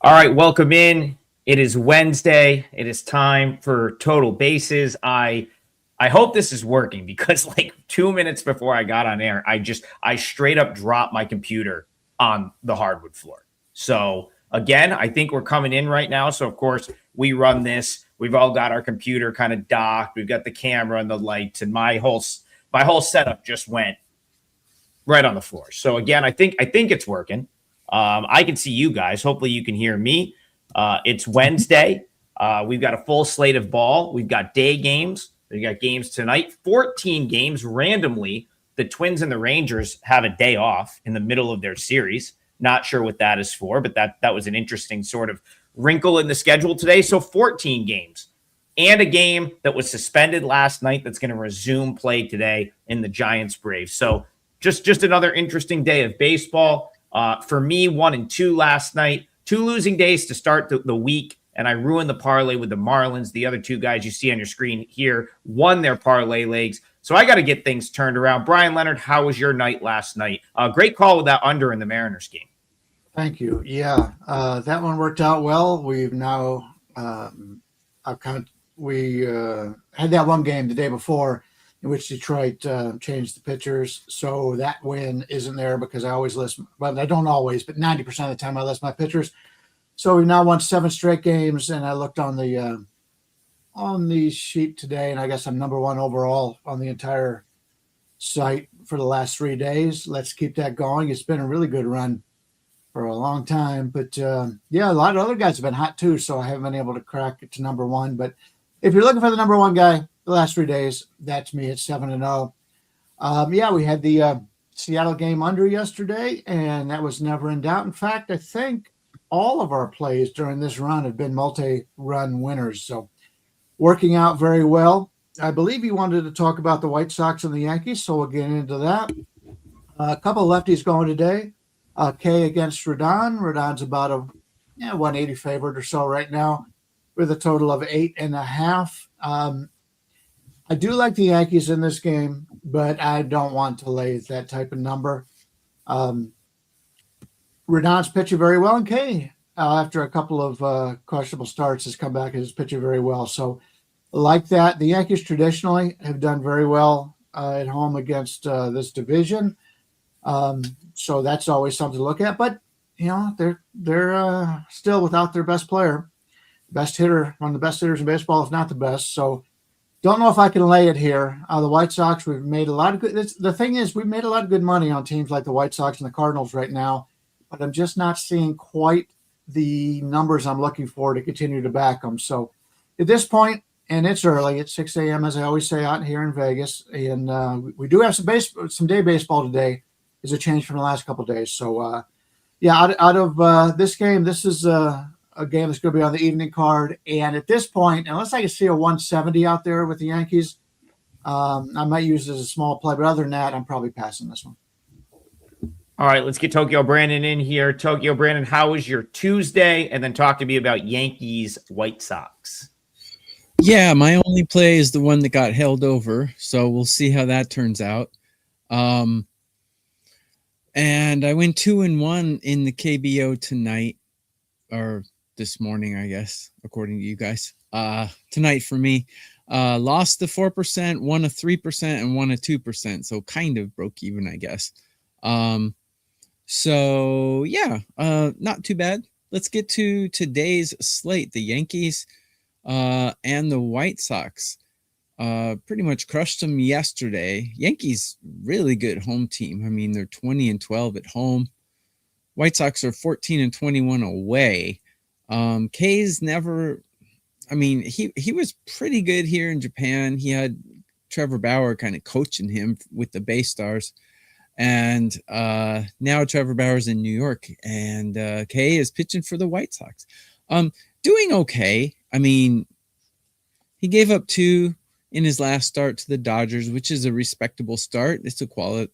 All right, welcome in. It is Wednesday. It is time for Total Bases. I hope this is working because like 2 minutes before I got on air, I straight up dropped my computer on the hardwood floor. So again, I think we're coming in right now. So of course we run this. We've all got our computer kind of docked. We've got the camera and the lights, and my whole setup just went right on the floor. So again, I think it's working. I can see you guys. Hopefully, you can hear me. It's Wednesday. We've got a full slate of ball. We've got day games. We got games tonight. 14 games randomly. The Twins and the Rangers have a day off in the middle of their series. Not sure what that is for, but that was an interesting sort of wrinkle in the schedule today. So 14 games and a game that was suspended last night that's going to resume play today in the Giants Braves. So just another interesting day of baseball. For me, 1-2 last night, 2 losing days to start the week, and I ruined the parlay with the Marlins. The other two guys you see on your screen here won their parlay legs. So I got to get things turned around. Bryan Leonard, how was your night last night? Great call with that under in the Mariners game. Thank you. Yeah, that one worked out well. We've now, we had that one game the day before in which Detroit changed the pitchers. So that win isn't there because I always list, well, I don't always, but 90% of the time I list my pitchers. So we've now won 7 straight games, and I looked on the sheet today, and I guess I'm number 1 overall on the entire site for the last 3 days. Let's keep that going. It's been a really good run for a long time, but yeah, a lot of other guys have been hot too, so I haven't been able to crack it to number 1. But if you're looking for the number 1 guy the last 3 days, that's me at 7-0. Yeah, we had the Seattle game under yesterday, and that was never in doubt. In fact, I think all of our plays during this run have been multi-run winners, so working out very well. I believe you wanted to talk about the White Sox and the Yankees, so we'll get into that. A couple of lefties going today. K against Rodon. Rodon's about a 180 favorite or so right now, with a total of 8.5. I do like the Yankees in this game, but I don't want to lay that type of number. Rodon's pitching very well, and K, after a couple of questionable starts, has come back and is pitching very well. So, like that, the Yankees traditionally have done very well at home against this division. So that's always something to look at. But they're still without their best player, best hitter, one of the best hitters in baseball, if not the best. So don't know if I can lay it here. The White Sox, we've made a lot of good. The thing is, we've made a lot of good money on teams like the White Sox and the Cardinals right now, but I'm just not seeing quite the numbers I'm looking for to continue to back them. So at this point, and it's early, it's 6 a.m. as I always say out here in Vegas, and we do have some day baseball today. Is a change from the last couple of days. So, yeah, out of this game, this is a game that's going to be on the evening card. And at this point, unless I can see a 170 out there with the Yankees, I might use it as a small play. But other than that, I'm probably passing this one. All right, let's get Tokyo Brandon in here. Tokyo Brandon, how was your Tuesday? And then talk to me about Yankees White Sox. Yeah, my only play is the one that got held over. So we'll see how that turns out. And I went 2-1 in the KBO tonight, or this morning, I guess, according to you guys. Tonight for me, lost the 4%, won a 3%, and won a 2%. So kind of broke even, I guess. So yeah, not too bad. Let's get to today's slate. The Yankees and the White Sox. Pretty much crushed them yesterday. Yankees, really good home team. I mean, they're 20-12 at home. White Sox are 14-21 away. K's never, I mean, he was pretty good here in Japan. He had Trevor Bauer kind of coaching him with the Bay Stars. And now Trevor Bauer's in New York, and K is pitching for the White Sox. Doing okay. I mean, he gave up 2 in his last start to the Dodgers, which is a respectable start. It's a quality.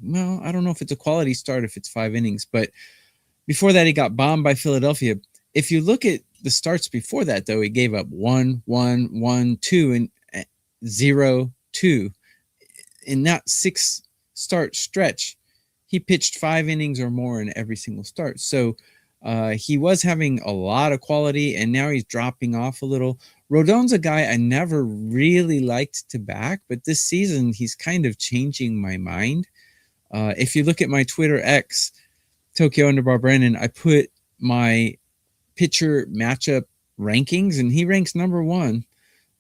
Well, I don't know if it's a quality start if it's 5 innings, but before that, he got bombed by Philadelphia. If you look at the starts before that, though, he gave up 1, 1, 1, 2, and 0, 2. In that 6-start stretch, he pitched 5 innings or more in every single start. So He was having a lot of quality, and now he's dropping off a little. Rodon's a guy I never really liked to back, but this season he's kind of changing my mind. If you look at my Twitter X, Tokyo _ Brandon, I put my pitcher matchup rankings, and he ranks number 1.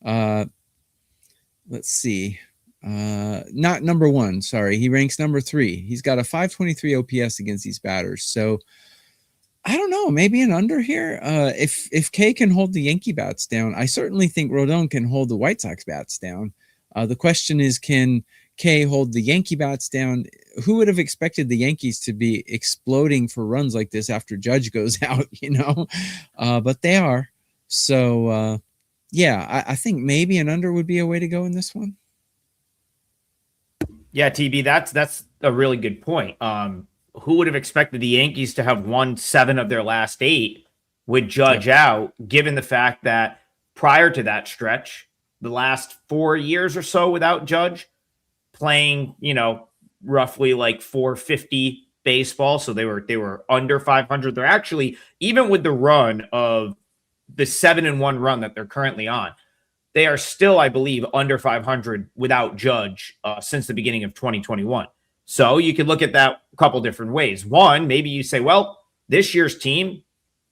Let's see. Not number 1, sorry. He ranks number 3. He's got a 523 OPS against these batters. So I don't know, maybe an under here. If K can hold the Yankee bats down, I certainly think Rodon can hold the White Sox bats down. The question is, can K hold the Yankee bats down? Who would have expected the Yankees to be exploding for runs like this after Judge goes out, but they are. So, yeah, I think maybe an under would be a way to go in this one. Yeah, TB, that's a really good point. Who would have expected the Yankees to have won 7 of their last 8 with Judge out, given the fact that prior to that stretch, the last 4 years or so without Judge, playing, roughly like 450 baseball. So they were under 500. They're actually, even with the run of the 7-1 run that they're currently on, they are still, I believe, under 500 without Judge since the beginning of 2021. So you could look at that a couple different ways. One, maybe you say, well, this year's team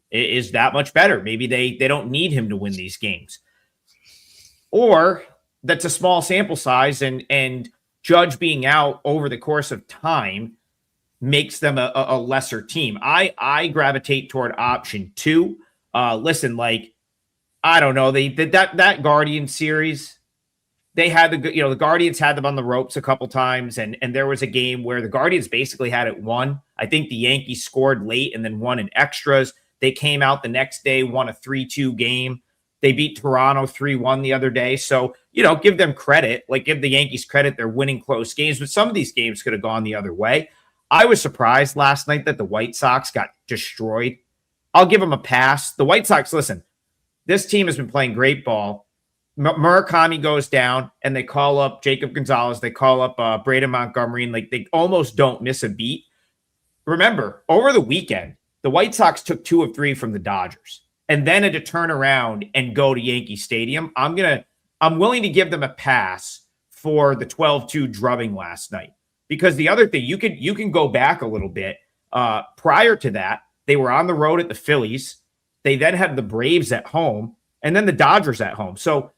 is that much better. Maybe they don't need him to win these games. Or that's a small sample size, and Judge being out over the course of time makes them a lesser team. I gravitate toward option 2. Listen, like, I don't know. That Guardian series, they had the Guardians had them on the ropes a couple times, and there was a game where the Guardians basically had it won. I think the Yankees scored late and then won in extras. They came out the next day, won a 3-2 game. They beat Toronto 3-1 the other day. So, give them credit, like give the Yankees credit. They're winning close games, but some of these games could have gone the other way. I was surprised last night that the White Sox got destroyed. I'll give them a pass. The White Sox, listen, this team has been playing great ball. Murakami goes down, and they call up Jacob Gonzalez. They call up Braden Montgomery, and like they almost don't miss a beat. Remember, over the weekend, the White Sox took 2 of 3 from the Dodgers, and then had to turn around and go to Yankee Stadium. I'm willing to give them a pass for the 12-2 drubbing last night, because the other thing, you can go back a little bit. Prior to that, they were on the road at the Phillies. They then had the Braves at home, and then the Dodgers at home. So,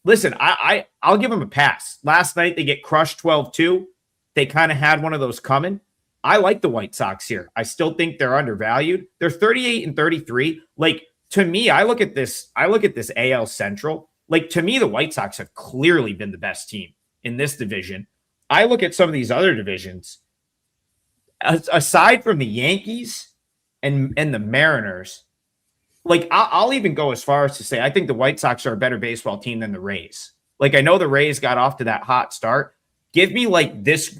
listen, I'll give them a pass. Last night, they get crushed 12-2. They kind of had one of those coming. I like the White Sox here. I still think they're undervalued. They're 38-33. Like, to me, I look at this AL Central. Like, to me, the White Sox have clearly been the best team in this division. I look at some of these other divisions. Aside from the Yankees and the Mariners, like, I'll even go as far as to say I think the White Sox are a better baseball team than the Rays. Like, I know the Rays got off to that hot start. Give me like this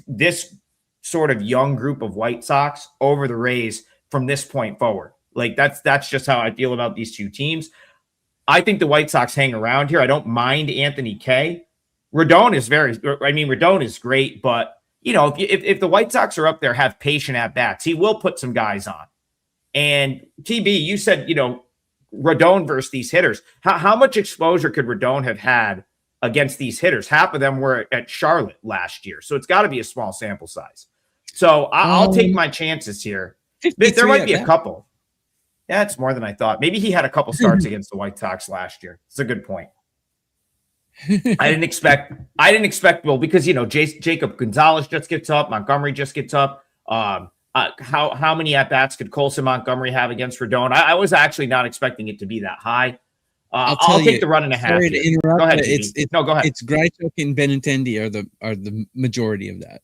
sort of young group of White Sox over the Rays from this point forward. Like, that's just how I feel about these two teams. I think the White Sox hang around here. I don't mind Anthony Kay. Rodon is great, but if the White Sox are up there, have patient at bats, he will put some guys on. And TB, you said, Rodon versus these hitters. How much exposure could Rodon have had against these hitters? Half of them were at Charlotte last year, so it's got to be a small sample size. So I'll take my chances here. There might be a couple. Yeah, it's more than I thought. Maybe he had a couple starts against the White Sox last year. It's a good point. I didn't expect, well, because, Jacob Gonzalez just gets up. Montgomery just gets up. How many at-bats could Colson Montgomery have against Rodon? I was actually not expecting it to be that high. I'll take the run and a half. Sorry to interrupt. Go ahead. Go ahead. It's Grichuk and Benintendi are the majority of that.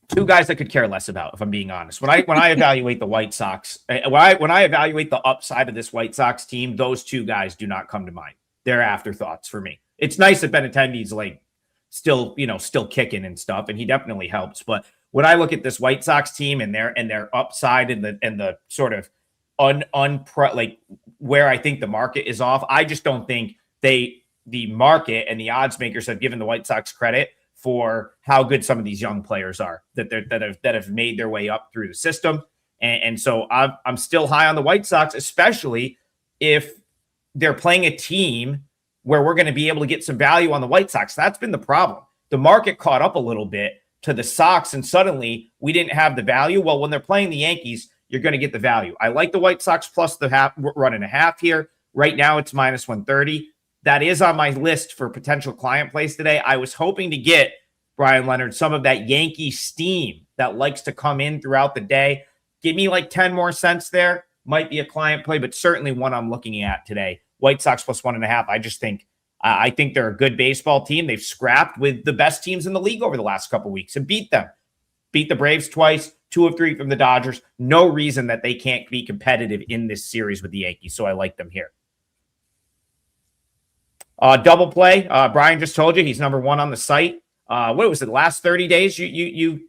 Two guys I could care less about, if I'm being honest. When I evaluate the White Sox, when I evaluate the upside of this White Sox team, those two guys do not come to mind. They're afterthoughts for me. It's nice that Benintendi's like still kicking and stuff, and he definitely helps. But when I look at this White Sox team and their upside and the sort of like where I think the market is off, I just don't think the market and the odds makers have given the White Sox credit for how good some of these young players are that have made their way up through the system. And so I'm still high on the White Sox, especially if they're playing a team where we're going to be able to get some value on the White Sox. That's been the problem. The market caught up a little bit to the Sox, and suddenly we didn't have the value. Well, when they're playing the Yankees, you're going to get the value. I like the White Sox plus the run and a half here. Right now, it's minus 130. That is on my list for potential client plays today. I was hoping to get, Bryan Leonard, some of that Yankee steam that likes to come in throughout the day. Give me like 10 more cents there. Might be a client play, but certainly one I'm looking at today. White Sox plus 1.5. I think they're a good baseball team. They've scrapped with the best teams in the league over the last couple of weeks and beat them. Beat the Braves twice, 2 of 3 from the Dodgers. No reason that they can't be competitive in this series with the Yankees, so I like them here. Double play. Brian just told you he's number 1 on the site. What was it? Last 30 days? You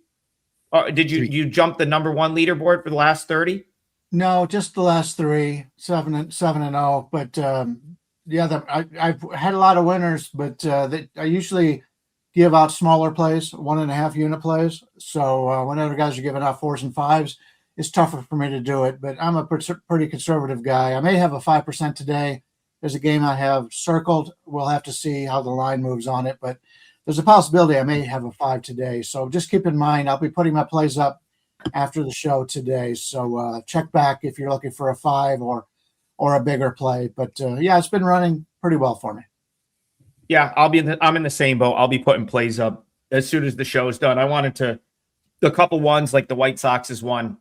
jump the number 1 leaderboard for the last 30? No, just the last 3, 7 and 0. But I've had a lot of winners, but I usually give out smaller plays, 1.5 unit plays. So whenever guys are giving out 4s and 5s, it's tougher for me to do it. But I'm a pretty conservative guy. I may have a 5% today. There's a game I have circled. We'll have to see how the line moves on it, but there's a possibility I may have a 5 today. So just keep in mind, I'll be putting my plays up after the show today. So check back if you're looking for a 5 or a bigger play. But it's been running pretty well for me. Yeah, I'm in the same boat. I'll be putting plays up as soon as the show is done. I wanted to, a couple ones like the White Sox is one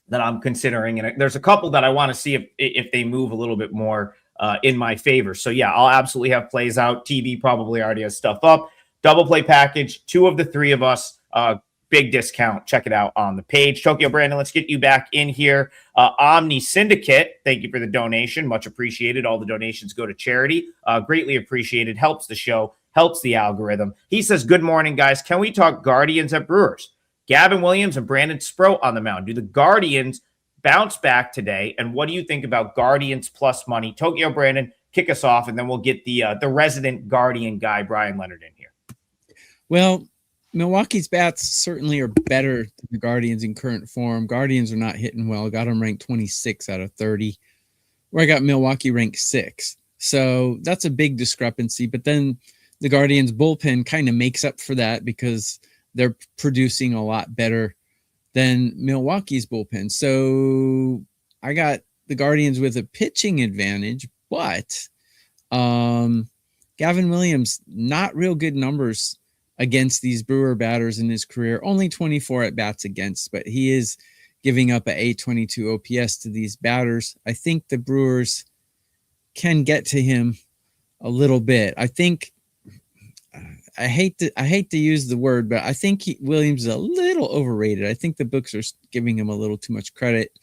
that I'm considering, and there's a couple that I want to see if they move a little bit more in my favor. So yeah, I'll absolutely have plays out. TV probably already has stuff up. Double play package, 2 of the 3 of us, big discount. Check it out on the page. Tokyo Brandon, let's get you back in here. Omni Syndicate, thank you for the donation. Much appreciated. All the donations go to charity. Greatly appreciated. Helps the show, helps the algorithm. He says, good morning, guys. Can we talk Guardians at Brewers? Gavin Williams and Brandon Sproat on the mound. Do the Guardians bounce back today? And what do you think about Guardians plus money? Tokyo Brandon, kick us off, and then we'll get the resident Guardian guy, Bryan Leonard, in here. Well, Milwaukee's bats certainly are better than the Guardians in current form. Guardians are not hitting well. Got them ranked 26 out of 30, where I got Milwaukee ranked 6. So that's a big discrepancy. But then the Guardians bullpen kind of makes up for that because they're producing a lot better than Milwaukee's bullpen. So I got the Guardians with a pitching advantage, but Gavin Williams, not real good numbers against these Brewer batters in his career. Only 24 at bats against, but he is giving up a 822 OPS to these batters. I think the Brewers can get to him a little bit. I think I hate to use the word, but I think Williams is a little overrated. I think the books are giving him a little too much credit.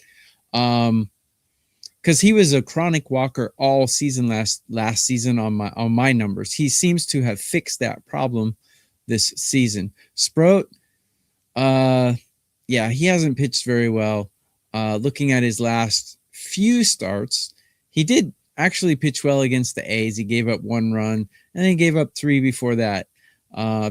Because he was a chronic walker all season last season on my numbers. He seems to have fixed that problem this season. Sproat, he hasn't pitched very well. Looking at his last few starts, he did actually pitch well against the A's. He gave up 1 run, and then he gave up 3 before that.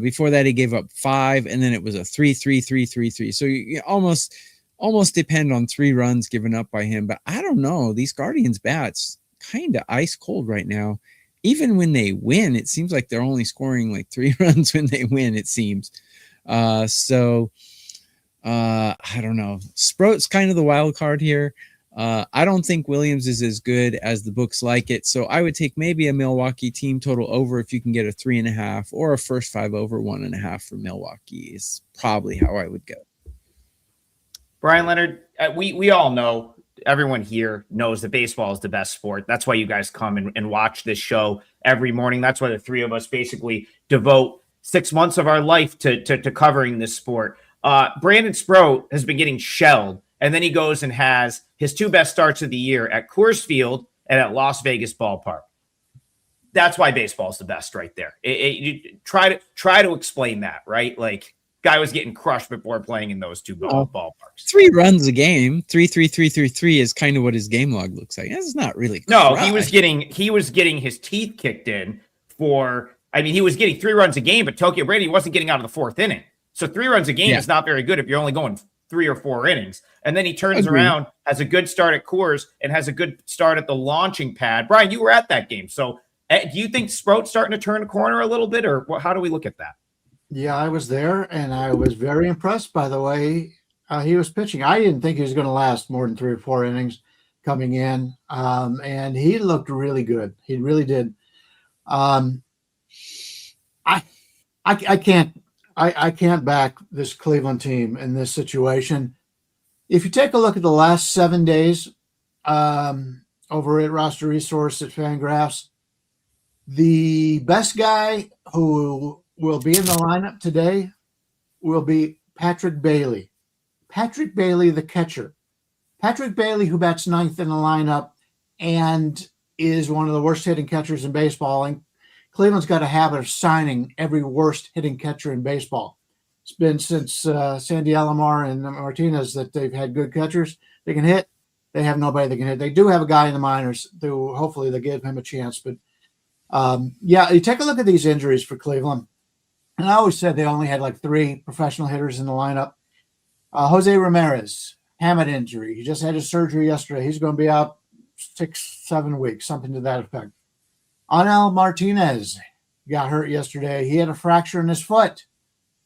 Before that, he gave up 5, and then it was a 3-3-3-3-3. So you almost depend on 3 runs given up by him. But I don't know. These Guardians bats kind of ice cold right now. Even when they win, it seems like they're only scoring like 3 runs when they win, it seems. I don't know. Sproat's kind of the wild card here. I don't think Williams is as good as the books like it. So I would take maybe a Milwaukee team total over if you can get a 3.5, or a first 5 over 1.5 for Milwaukee is probably how I would go. Bryan Leonard, we all know, everyone here knows that baseball is the best sport. That's why you guys come and watch this show every morning. That's why the 3 of us basically devote 6 months of our life to covering this sport. Brandon Sproat has been getting shelled, and then he goes and has his 2 best starts of the year at Coors Field and at Las Vegas Ballpark. That's why baseball is the best right there. You try to explain that, right? Like, guy was getting crushed before playing in those 2 ballparks. 3 runs a game, 3-3-3-3-3 is kind of what his game log looks like. That's not really no. He was getting his teeth kicked in for. I mean, he was getting 3 runs a game, but Tokyo Brady wasn't getting out of the 4th inning. So 3 runs a game is not very good if you're only going 3 or 4 innings. And then he turns Agreed. around, has a good start at Coors, and has a good start at the launching pad. Brian, you were at that game. So do you think Sproat's starting to turn a corner a little bit, or how do we look at that? Yeah, I was there, and I was very impressed by the way he was pitching. I didn't think he was going to last more than 3 or 4 innings coming in, and he looked really good. He really did. I can't back this Cleveland team in this situation. If you take a look at the last 7 days over at Roster Resource at Fangraphs, the best guy who will be in the lineup today will be Patrick Bailey. Patrick Bailey, the catcher. Patrick Bailey, who bats 9th in the lineup and is one of the worst hitting catchers in baseball. And Cleveland's got a habit of signing every worst hitting catcher in baseball. It's been since Sandy Alomar and Martinez that they've had good catchers. They can hit. They have nobody that can hit. They do have a guy in the minors who hopefully they give him a chance. But yeah, you take a look at these injuries for Cleveland. And I always said they only had like 3 professional hitters in the lineup. Jose Ramirez, hamate injury. He just had his surgery yesterday. He's going to be out 6-7 weeks, something to that effect. Anel Martinez got hurt yesterday. He had a fracture in his foot.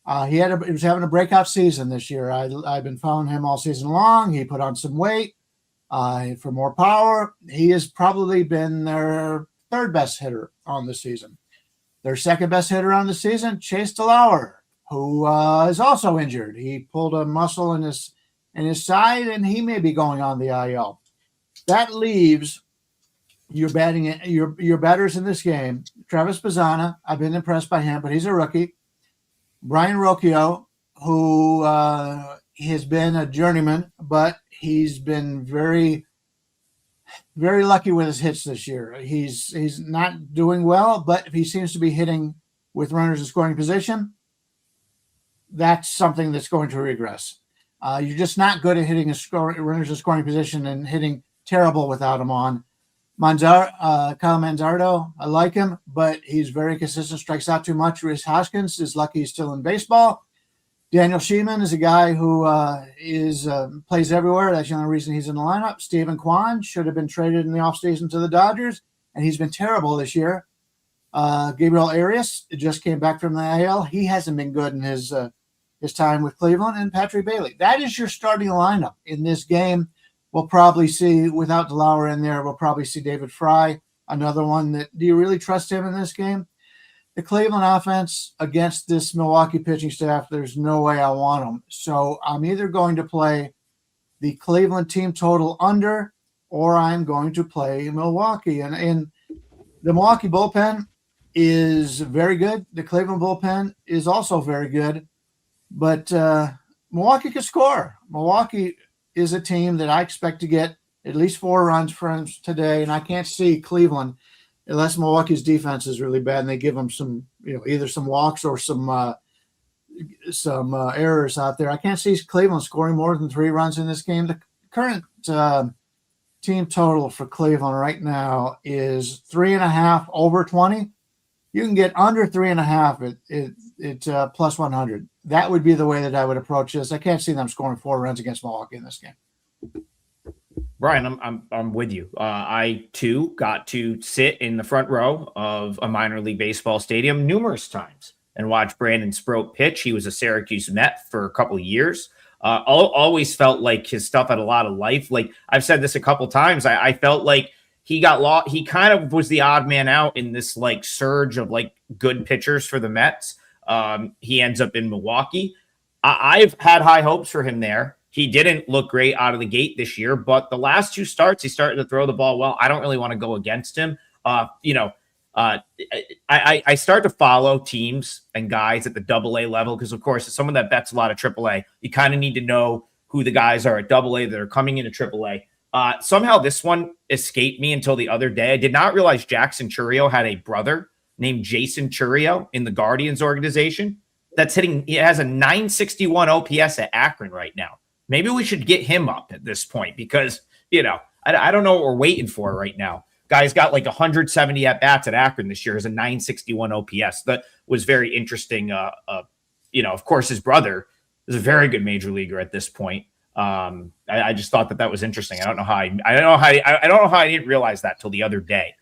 He was having a breakout season this year. I've been following him all season long. He put on some weight for more power. He has probably been their 3rd best hitter on the season. Their 2nd best hitter on the season, Chase DeLauer, who is also injured. He pulled a muscle in his side, and he may be going on the IL. That leaves your batters in this game. Travis Bazzana, I've been impressed by him, but he's a rookie. Brian Rocchio, who has been a journeyman, but he's been very, very lucky with his hits this year. He's not doing well, but if he seems to be hitting with runners in scoring position, that's something that's going to regress. You're just not good at hitting runners in scoring position and hitting terrible without him on. Kyle Manzardo, I like him, but he's very consistent, strikes out too much. Rhys Hoskins is lucky he's still in baseball. Daniel Sheeman is a guy who plays everywhere. That's the only reason he's in the lineup. Stephen Kwan should have been traded in the offseason to the Dodgers, and he's been terrible this year. Gabriel Arias just came back from the IL. He hasn't been good in his time with Cleveland. And Patrick Bailey. That is your starting lineup in this game. We'll probably see, without DeLauer in there, we'll probably see David Fry, another one that, do you really trust him in this game? The Cleveland offense against this Milwaukee pitching staff, there's no way I want them. So I'm either going to play the Cleveland team total under, or I'm going to play Milwaukee. And the Milwaukee bullpen is very good. The Cleveland bullpen is also very good. But Milwaukee can score. Milwaukee is a team that I expect to get at least 4 runs from today, and I can't see Cleveland, unless Milwaukee's defense is really bad and they give them some, either some walks or some errors out there. I can't see Cleveland scoring more than 3 runs in this game. The current team total for Cleveland right now is 3.5 over 20. You can get under 3.5 at plus 100. That would be the way that I would approach this. I can't see them scoring 4 runs against Milwaukee in this game. Brian, I'm with you. I too got to sit in the front row of a minor league baseball stadium numerous times and watch Brandon Sproat pitch. He was a Syracuse Met for a couple of years. Always felt like his stuff had a lot of life. Like I've said this a couple times, I felt like he got lost. He kind of was the odd man out in this like surge of like good pitchers for the Mets. He ends up in Milwaukee. I've had high hopes for him there. He didn't look great out of the gate this year, but the last 2 starts, he started to throw the ball well. I don't really want to go against him. I start to follow teams and guys at the AA level because, of course, as someone that bets a lot of AAA, you kind of need to know who the guys are at AA that are coming into AAA. Somehow this one escaped me until the other day. I did not realize Jackson Chourio had a brother named Jason Chourio in the Guardians organization that's hitting. He has a 961 OPS at Akron right now. Maybe we should get him up at this point because, I don't know what we're waiting for right now. Guy's got like 170 at-bats at Akron this year as a 961 OPS. That was very interesting. Of course, his brother is a very good major leaguer at this point. I just thought that was interesting. I don't know how I didn't realize that till the other day.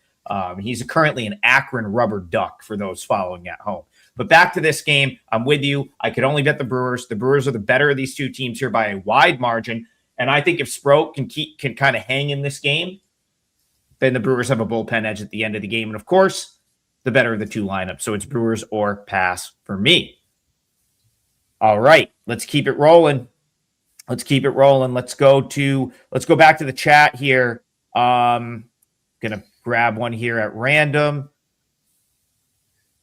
He's currently an Akron Rubber Duck for those following at home. But back to this game, I'm with you. I could only bet the Brewers. The Brewers are the better of these two teams here by a wide margin. And I think if Sproat can kind of hang in this game, then the Brewers have a bullpen edge at the end of the game. And of course, the better of the two lineups. So it's Brewers or pass for me. All right, let's keep it rolling. Let's go back to the chat here. Gonna grab one here at random.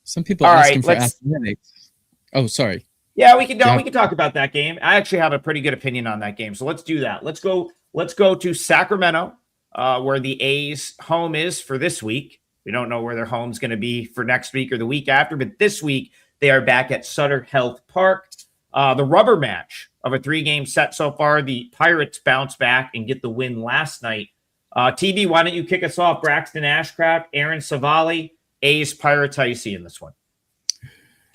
Some people are asking for athletics. Oh, sorry. Yeah, we can talk about that game. I actually have a pretty good opinion on that game. So let's do that. Let's go to Sacramento, where the A's home is for this week. We don't know where their home's going to be for next week or the week after, but this week they are back at Sutter Health Park. The rubber match of a 3-game set so far. The Pirates bounce back and get the win last night. TV, why don't you kick us off? Braxton Ashcraft, Aaron Savali, A's Pirates. How you seeing this one?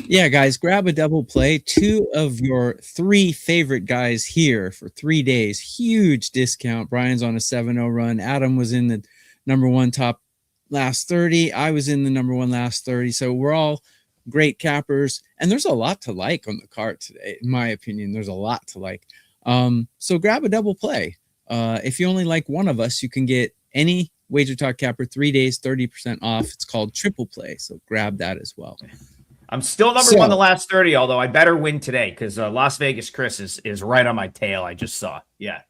Yeah, guys, grab a double play. 2 of your 3 favorite guys here for 3 days. Huge discount. Brian's on a 7-0 run. Adam was in the number 1 top last 30. I was in the number 1 last 30. So we're all great cappers. And there's a lot to like on the card today. In my opinion, there's a lot to like. So grab a double play. If you only like one of us, you can get any WagerTalk capper 3 days, 30% off. It's called triple play. So grab that as well. I'm still number 1 the last 30, although I better win today because Las Vegas Chris is right on my tail. I just saw. Yeah.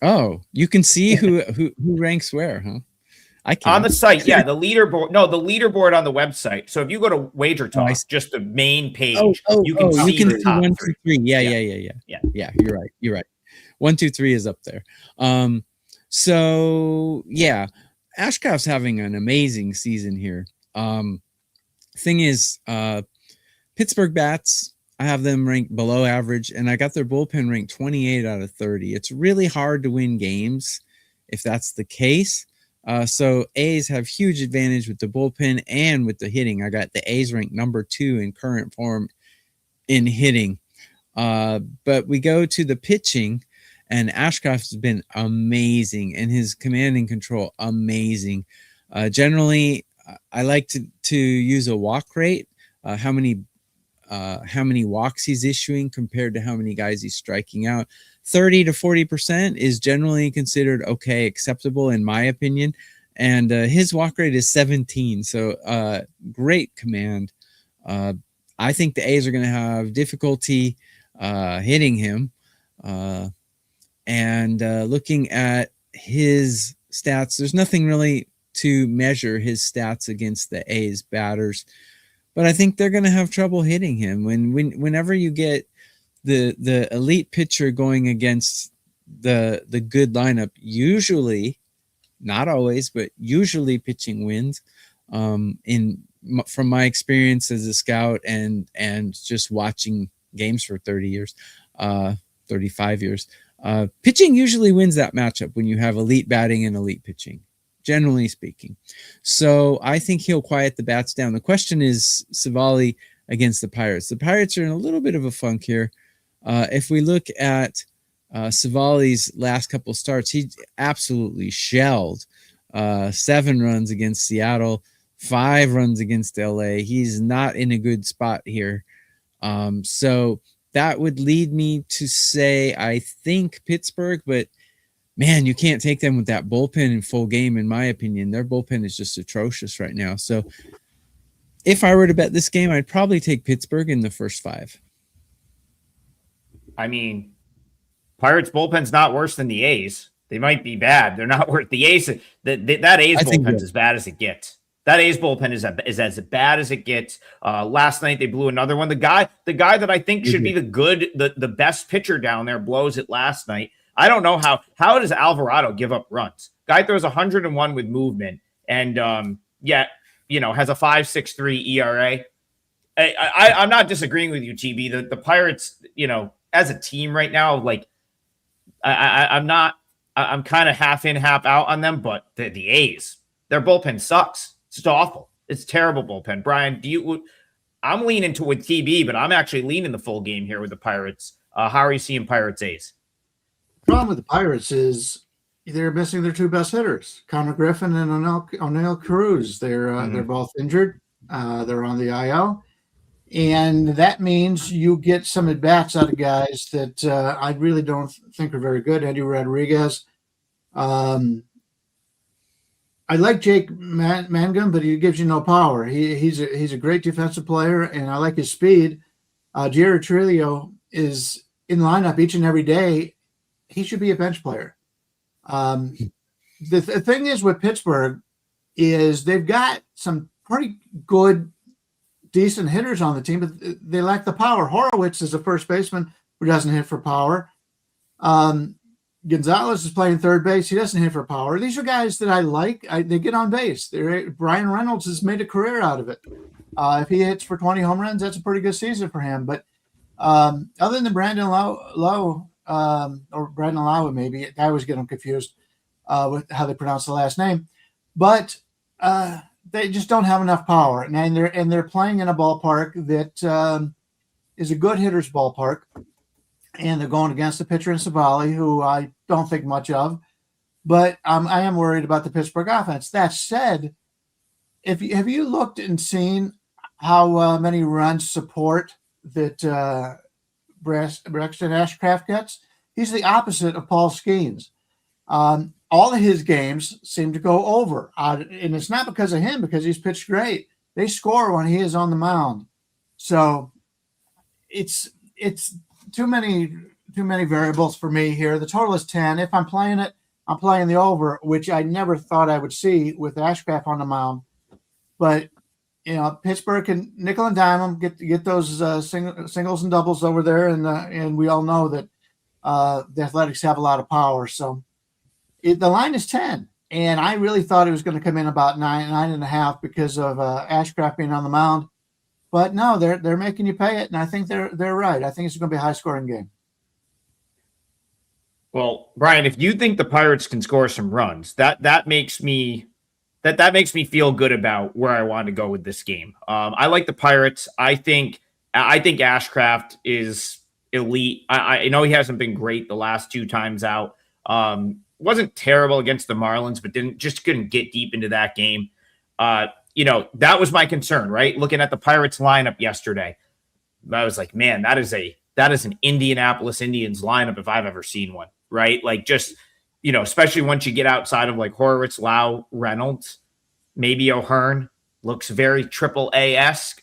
Oh, you can see who ranks where, huh? I can on the site. Yeah, the leaderboard. No, the leaderboard on the website. So if you go to WagerTalk, just the main page, you can see the top 1, 2, 3. Yeah. You're right. 1, 2, 3 is up there. So yeah, Ashcraft's having an amazing season here. Thing is, Pittsburgh bats, I have them ranked below average, and I got their bullpen ranked 28 out of 30. It's really hard to win games if that's the case. So A's have huge advantage with the bullpen and with the hitting. I got the A's ranked number 2 in current form in hitting. But we go to the pitching, and Ashcraft has been amazing, and his command and control amazing. Generally, I like to use a walk rate, how many walks he's issuing compared to how many guys he's striking out. 30 to 40% is generally considered okay, acceptable in my opinion. And his walk rate is 17. So great command. I think the A's are going to have difficulty hitting him. And looking at his stats, there's nothing really to measure his stats against the A's batters, but I think they're going to have trouble hitting him. Whenever you get the elite pitcher going against the good lineup, usually, not always, but usually pitching wins. From my experience as a scout and just watching games for 30 years, 35 years, pitching usually wins that matchup when you have elite batting and elite pitching, generally speaking. So I think he'll quiet the bats down. The question is Savali against the Pirates. The Pirates are in a little bit of a funk here. If we look at Savali's last couple starts, he absolutely shelled. 7 runs against Seattle, 5 runs against LA. He's not in a good spot here. So that would lead me to say I think Pittsburgh, but man, you can't take them with that bullpen in full game, in my opinion. Their bullpen is just atrocious right now. So if I were to bet this game, I'd probably take Pittsburgh in the first 5. I mean, Pirates bullpen's not worse than the A's. They might be bad. They're not worth the A's. That A's bullpen's as bad as it gets. That A's bullpen is as bad as it gets. Last night they blew another one. The guy that I think should be the best pitcher down there blows it last night. I don't know how does Alvarado give up runs? Guy throws 101 with movement and yet has a 5.63 ERA. I'm not disagreeing with you, TB. The Pirates, as a team right now, like I'm kind of half in, half out on them, but the A's, their bullpen sucks. It's just awful. It's terrible bullpen. Brian, I'm leaning with TB, but I'm actually leaning the full game here with the Pirates. How are you seeing Pirates A's? Problem with the Pirates is they're missing their two best hitters, Connor Griffin and O'Neill Cruz. They're both injured. They're on the IL. And that means you get some at-bats out of guys that I really don't think are very good. Eddie Rodriguez. I like Jake Mangum, but he gives you no power. He's a great defensive player, and I like his speed. Jared Trillo is in lineup each and every day. He should be a bench player. The thing is with Pittsburgh is they've got some pretty good, decent hitters on the team, but they lack the power. Horowitz is a first baseman who doesn't hit for power. Gonzalez is playing third base. He doesn't hit for power. These are guys that I like. They get on base. Brian Reynolds has made a career out of it. If he hits for 20 home runs, that's a pretty good season for him. But other than Brandon Lowe, or Brandon Lowe, maybe I always get them confused with how they pronounce the last name. But they just don't have enough power, and they're playing in a ballpark that is a good hitter's ballpark. And they're going against a pitcher in Savali, who I don't think much of. But I am worried about the Pittsburgh offense. That said, have you looked and seen how many runs support that Braxton Ashcraft gets? He's the opposite of Paul Skeens. All of his games seem to go over. And it's not because of him, because he's pitched great. They score when he is on the mound. So it's too many variables for me here. The total is 10. If I'm playing it, I'm playing the over, which I never thought I would see with Ashcraft on the mound. But Pittsburgh can nickel and dime them, get those singles and doubles over there, and we all know that the Athletics have a lot of power. So the line is 10, and I really thought it was going to come in about 9.5 because of Ashcraft being on the mound. But no, they're making you pay it, and I think they're right. I think it's going to be a high-scoring game. Well, Brian, if you think the Pirates can score some runs, that makes me feel good about where I want to go with this game. I like the Pirates. I think Ashcraft is elite. I know he hasn't been great the last two times out. Wasn't terrible against the Marlins, but couldn't get deep into that game. That was my concern, right? Looking at the Pirates lineup yesterday, I was like, man, that is an Indianapolis Indians lineup if I've ever seen one, right? Like just, especially once you get outside of like Horowitz, Lau, Reynolds, maybe O'Hearn, looks very AAA-esque.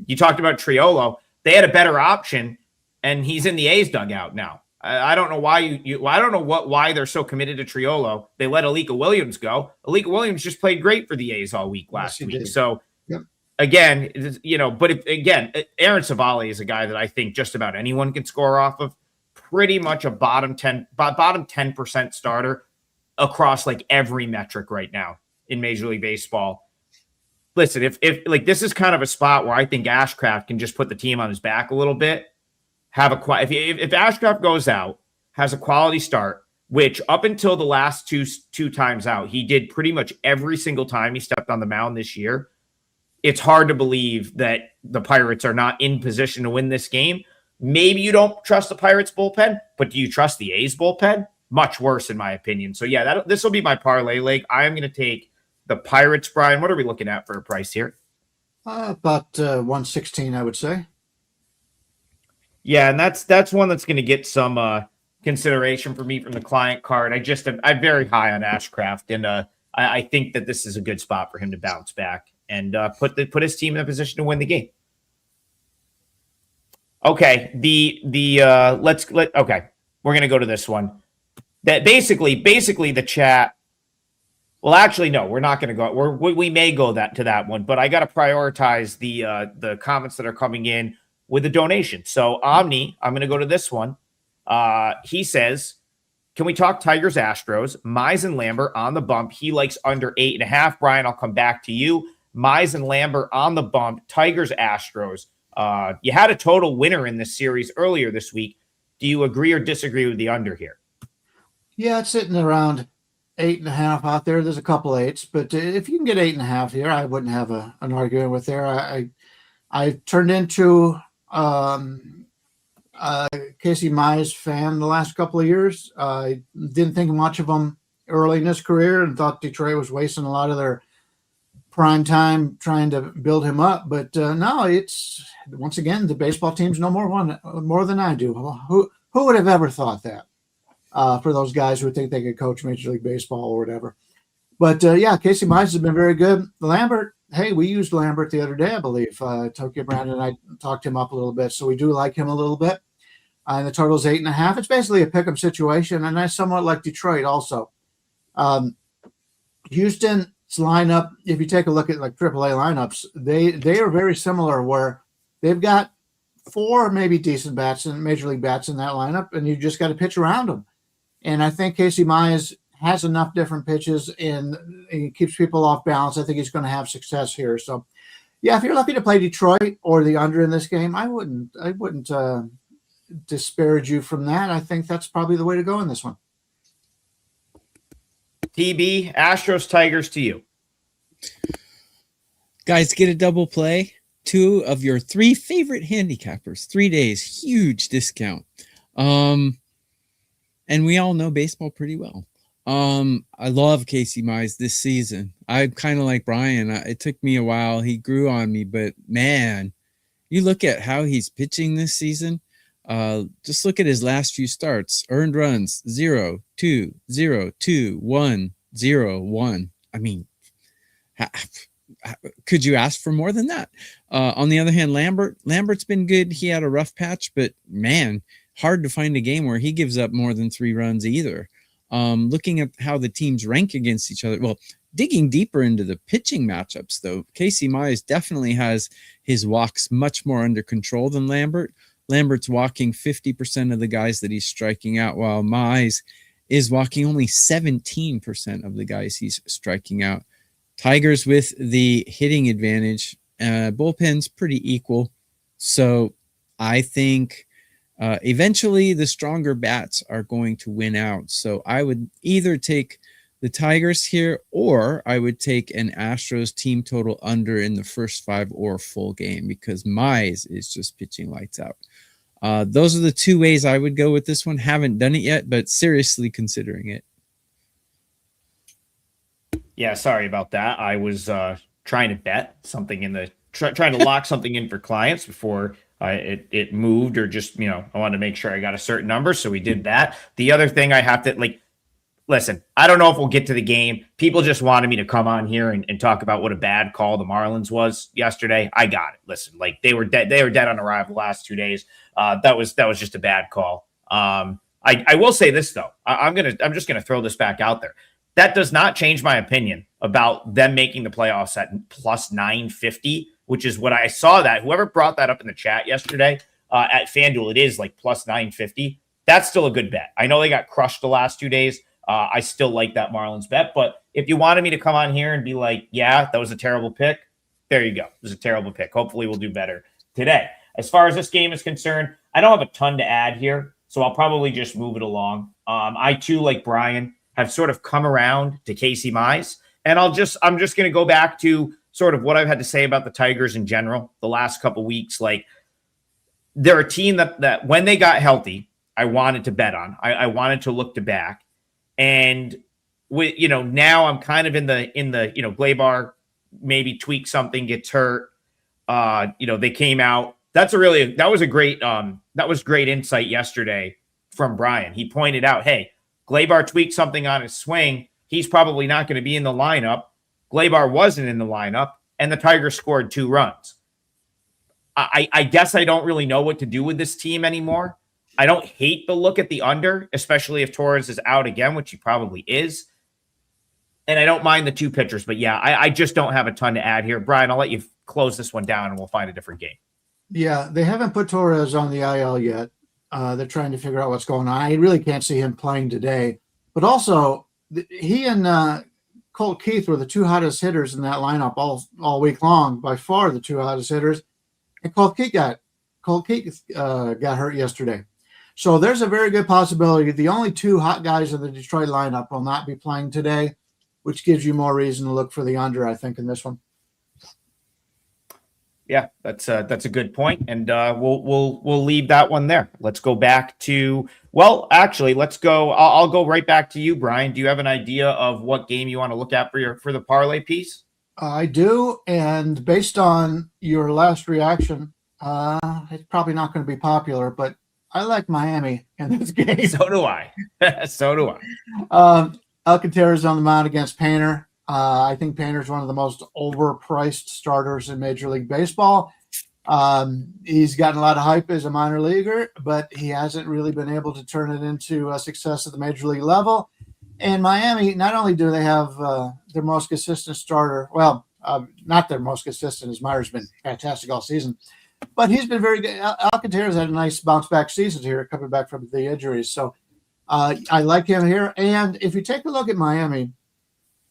You talked about Triolo. They had a better option, and he's in the A's dugout now. I don't know why I don't know why they're so committed to Triolo. They let Alika Williams go. Alika Williams just played great for the A's all week last week. Did. So again, but Aaron Savali is a guy that I think just about anyone can score off of. Pretty much a bottom 10% starter across like every metric right now in Major League Baseball. Listen, if like this is kind of a spot where I think Ashcraft can just put the team on his back a little bit. If Ashcraft goes out, has a quality start, which up until the last two times out, he did pretty much every single time he stepped on the mound this year. It's hard to believe that the Pirates are not in position to win this game. Maybe you don't trust the Pirates bullpen, but do you trust the A's bullpen? Much worse, in my opinion. So yeah, this will be my parlay leg. I am going to take the Pirates. Brian, what are we looking at for a price here? About 116, I would say. Yeah, and that's one that's going to get some consideration for me from the client card. I'm very high on Ashcraft, and I think that this is a good spot for him to bounce back and put his team in a position to win the game. Okay, we're going to go to this one. That basically the chat. Well, actually, no, we're not going to go. We may go to that one, but I got to prioritize the comments that are coming in with a donation. So Omni, I'm going to go to this one. He says, can we talk Tigers Astros? Mize and Lambert on the bump. He likes under 8.5. Brian, I'll come back to you. Mize and Lambert on the bump. Tigers Astros. You had a total winner in this series earlier this week. Do you agree or disagree with the under here? Yeah, it's sitting around 8.5 out there. There's a couple eights, but if you can get 8.5 here, I wouldn't have an argument with there. I turned into Casey Mize fan the last couple of years. I didn't think much of him early in his career and thought Detroit was wasting a lot of their prime time trying to build him up. But no, it's once again the baseball teams know more than I do. Who would have ever thought that? For those guys who think they could coach Major League Baseball or whatever. But yeah, Casey Mize has been very good. Lambert, hey, we used Lambert the other day, I believe. Tokyo Brandon and I talked him up a little bit, so we do like him a little bit. And the total's 8.5. It's basically a pick'em situation, and I somewhat like Detroit also. Houston's lineup, if you take a look at like AAA lineups, they are very similar where they've got 4 maybe decent bats and Major League bats in that lineup, and you just got to pitch around them. And I think Casey Mize has enough different pitches and he keeps people off balance. I think he's going to have success here. So, yeah, if you're lucky to play Detroit or the under in this game, I wouldn't disparage you from that. I think that's probably the way to go in this one. TB, Astros, Tigers to you. Guys, get a double play. 2 of your 3 favorite handicappers. 3 days, huge discount. And we all know baseball pretty well. I love Casey Mize this season. I'm kind of like Brian. It took me a while. He grew on me, but man, you look at how he's pitching this season. Just look at his last few starts. Earned runs 0, 2, 0, 2, 1, 0, 1. I mean, could you ask for more than that? On the other hand, Lambert's been good. He had a rough patch, but man, hard to find a game where he gives up more than 3 runs either. Looking at how the teams rank against each other. Well, digging deeper into the pitching matchups, though, Casey Mize definitely has his walks much more under control than Lambert. Lambert's walking 50% of the guys that he's striking out, while Mize is walking only 17% of the guys he's striking out. Tigers with the hitting advantage. Bullpen's pretty equal. So I think eventually the stronger bats are going to win out. So I would either take the Tigers here, or I would take an Astros team total under in the first 5 or full game, because Mize is just pitching lights out. Those are the 2 ways I would go with this one. Haven't done it yet, but seriously considering it. Yeah, sorry about that. I was trying to bet something in the trying to lock something in for clients before it moved, or just, I wanted to make sure I got a certain number. So we did that. The other thing I have to listen, I don't know if we'll get to the game. People just wanted me to come on here and talk about what a bad call the Marlins was yesterday. I got it. Listen, they were dead. They were dead on arrival the last 2 days. That was just a bad call. I will say this though. I'm just gonna throw this back out there. That does not change my opinion about them making the playoffs at plus 950, which is what I saw. That whoever brought that up in the chat yesterday at FanDuel, it is like plus 950. That's still a good bet. I know they got crushed the last 2 days. I still like that Marlins bet. But if you wanted me to come on here and be like, yeah, that was a terrible pick, there you go. It was a terrible pick. Hopefully we'll do better today. As far as this game is concerned, I don't have a ton to add here, so I'll probably just move it along. I too, like Brian, have sort of come around to Casey Mize, and I'm just going to go back to sort of what I've had to say about the Tigers in general the last couple weeks. Like, they're a team that when they got healthy, I wanted to bet on. I wanted to look to back, and with now I'm kind of in the Gleyber maybe tweak something, gets hurt. They came out. That was great insight yesterday from Brian. He pointed out, hey, Gleyber tweaked something on his swing. He's probably not going to be in the lineup. Gleyber wasn't in the lineup, and the Tigers scored 2 runs. I guess I don't really know what to do with this team anymore. I don't hate the look at the under, especially if Torres is out again, which he probably is. And I don't mind the 2 pitchers, but yeah, I just don't have a ton to add here. Brian, I'll let you close this one down and we'll find a different game. Yeah, they haven't put Torres on the IL yet. They're trying to figure out what's going on. I really can't see him playing today. But also, he and Colt Keith were the 2 hottest hitters in that lineup all week long, by far the 2 hottest hitters. And Colt Keith got hurt yesterday. So there's a very good possibility the only 2 hot guys in the Detroit lineup will not be playing today, which gives you more reason to look for the under, I think, in this one. Yeah, that's a good point, and we'll leave that one there. Let's go back to actually, let's go. I'll go right back to you, Brian. Do you have an idea of what game you want to look at for the parlay piece? I do, and based on your last reaction, it's probably not going to be popular, but I like Miami in this game. So do I. So do I. Alcantara's on the mound against Painter. I think Painter's one of the most overpriced starters in Major League Baseball. He's gotten a lot of hype as a minor leaguer, but he hasn't really been able to turn it into a success at the Major League level. And Miami, not only do they have their most consistent starter, not their most consistent, as Meyer's been fantastic all season, but he's been very good. Alcantara's had a nice bounce back season here, coming back from the injuries. So I like him here. And if you take a look at Miami,